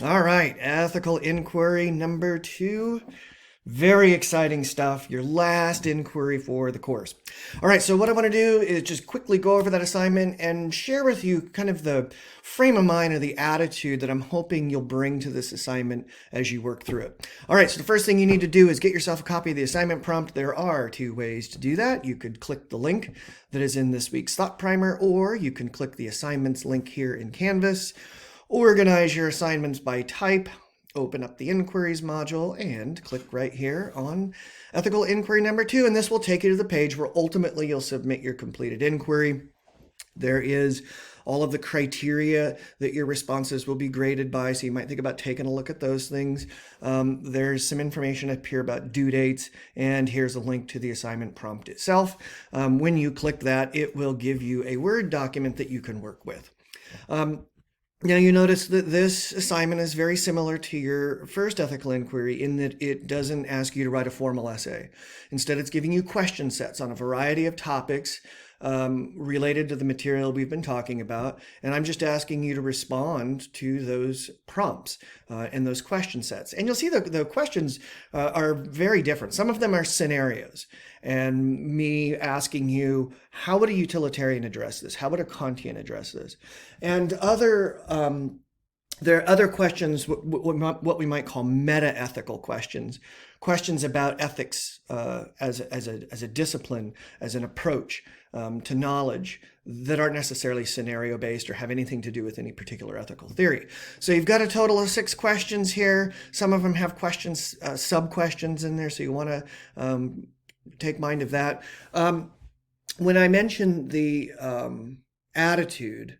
All right, ethical inquiry number 2. Very exciting stuff. Your last inquiry for the course. All right, so what I want to do is just quickly go over that assignment and share with you kind of the frame of mind or the attitude that I'm hoping you'll bring to this assignment as you work through it. All right, so the first thing you need to do is get yourself a copy of the assignment prompt. There are 2 ways to do that. You could click the link that is in this week's thought primer, or you can click the assignments link here in Canvas. Organize your assignments by type, open up the inquiries module, and click right here on ethical inquiry number 2, and this will take you to the page where ultimately you'll submit your completed inquiry. There is all of the criteria that your responses will be graded by, so you might think about taking a look at those things. There's some information up here about due dates, and here's a link to the assignment prompt itself. When you click that, it will give you a Word document that you can work with. Now you notice that this assignment is very similar to your first ethical inquiry in that it doesn't ask you to write a formal essay. Instead, it's giving you question sets on a variety of topics related to the material we've been talking about, and I'm just asking you to respond to those prompts and those question sets. And you'll see the questions are very different. Some of them are scenarios, and me asking you, how would a utilitarian address this? How would a Kantian address this? And there are other questions, what we might call meta-ethical questions, questions about ethics as a discipline, as an approach to knowledge that aren't necessarily scenario-based or have anything to do with any particular ethical theory. So you've got a total of 6 questions here. Some of them have questions, sub-questions in there, so you want to take mind of that. When I mentioned the attitude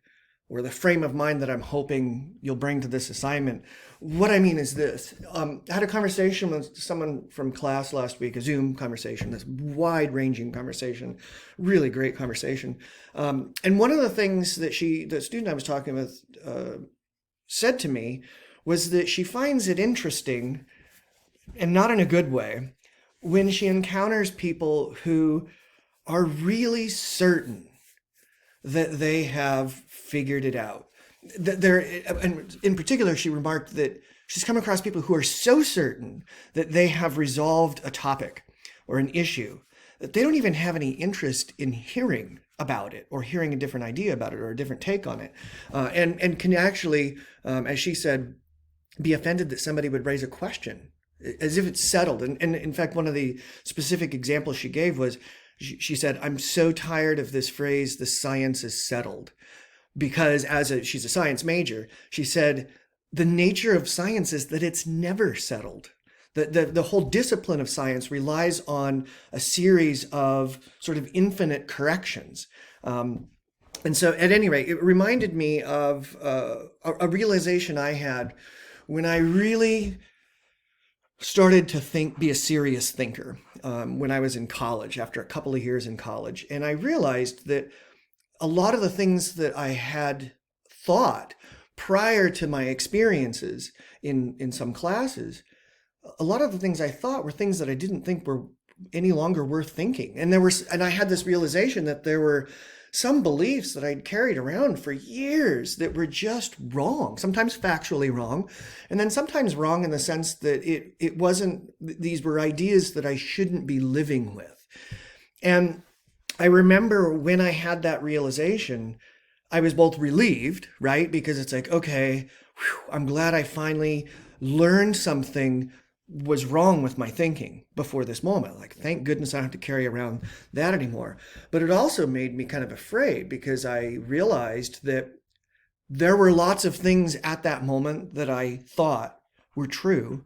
or the frame of mind that I'm hoping you'll bring to this assignment, what I mean is this. I had a conversation with someone from class last week, a Zoom conversation, this wide-ranging conversation, really great conversation. And one of the things that the student I was talking with said to me was that she finds it interesting, and not in a good way, when she encounters people who are really certain that they have figured it out. And in particular, she remarked that she's come across people who are so certain that they have resolved a topic or an issue that they don't even have any interest in hearing about it or hearing a different idea about it or a different take on it. And can actually, as she said, be offended that somebody would raise a question as if it's settled. And in fact, one of the specific examples she gave was, she said, I'm so tired of this phrase, the science is settled. Because she's a science major, she said, the nature of science is that it's never settled. The whole discipline of science relies on a series of sort of infinite corrections. And so at any rate, it reminded me of a realization I had when I really started to be a serious thinker when I was in college, after a couple of years in college. And I realized that a lot of the things that I had thought prior to my experiences in some classes, a lot of the things I thought were things that I didn't think were any longer worth thinking. And I had this realization that there were some beliefs that I'd carried around for years that were just wrong, sometimes factually wrong, and then sometimes wrong in the sense that it wasn't, these were ideas that I shouldn't be living with. And I remember when I had that realization, I was both relieved, right? Because it's like, okay, I'm glad I finally learned something was wrong with my thinking before this moment. Like, thank goodness I don't have to carry around that anymore. But it also made me kind of afraid because I realized that there were lots of things at that moment that I thought were true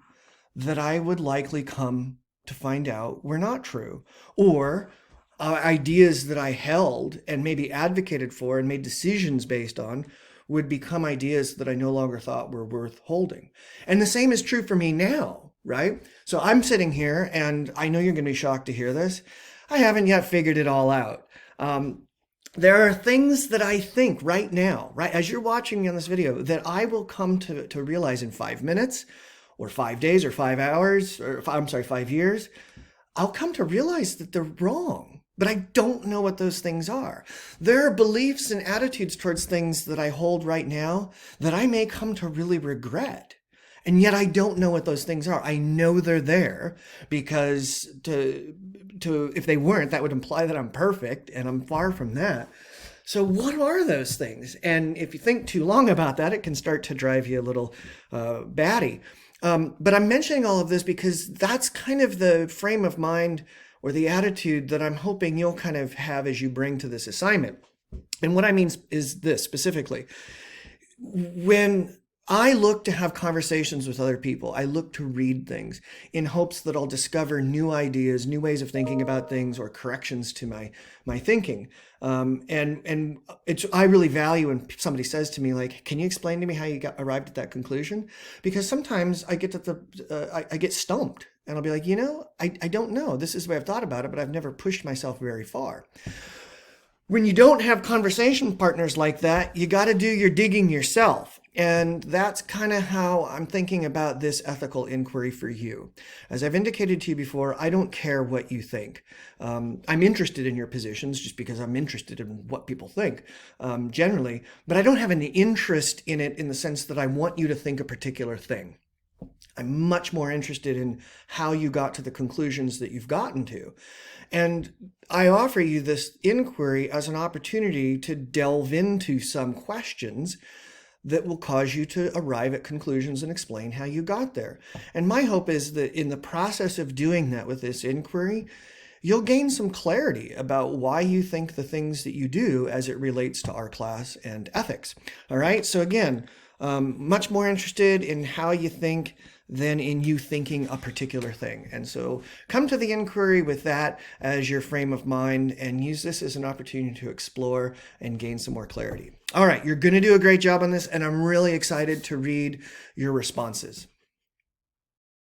that I would likely come to find out were not true. Or ideas that I held and maybe advocated for and made decisions based on would become ideas that I no longer thought were worth holding. And the same is true for me now, right? So I'm sitting here, and I know you're going to be shocked to hear this. I haven't yet figured it all out. There are things that I think right now, right, as you're watching me on this video, that I will come to realize in 5 minutes or 5 days or 5 hours, or I'm sorry, 5 years. I'll come to realize that they're wrong. But I don't know what those things are. There are beliefs and attitudes towards things that I hold right now that I may come to really regret. And yet I don't know what those things are. I know they're there because if they weren't, that would imply that I'm perfect, and I'm far from that. So what are those things? And if you think too long about that, it can start to drive you a little batty. But I'm mentioning all of this because that's kind of the frame of mind or the attitude that I'm hoping you'll kind of have as you bring to this assignment. And what I mean is this specifically. When I look to have conversations with other people, I look to read things in hopes that I'll discover new ideas, new ways of thinking about things, or corrections to my thinking. And I really value when somebody says to me, like, "Can you explain to me how you arrived at that conclusion?" Because sometimes I get to I get stumped, and I'll be like, I don't know. This is the way I've thought about it, but I've never pushed myself very far. When you don't have conversation partners like that, you got to do your digging yourself. And that's kind of how I'm thinking about this ethical inquiry for you. As I've indicated to you before, I don't care what you think. I'm interested in your positions just because I'm interested in what people think generally, but I don't have any interest in it in the sense that I want you to think a particular thing. I'm much more interested in how you got to the conclusions that you've gotten to. And I offer you this inquiry as an opportunity to delve into some questions that will cause you to arrive at conclusions and explain how you got there. And my hope is that in the process of doing that with this inquiry, you'll gain some clarity about why you think the things that you do as it relates to our class and ethics. All right, so again, much more interested in how you think than in you thinking a particular thing. And so come to the inquiry with that as your frame of mind and use this as an opportunity to explore and gain some more clarity. All right, you're going to do a great job on this, and I'm really excited to read your responses.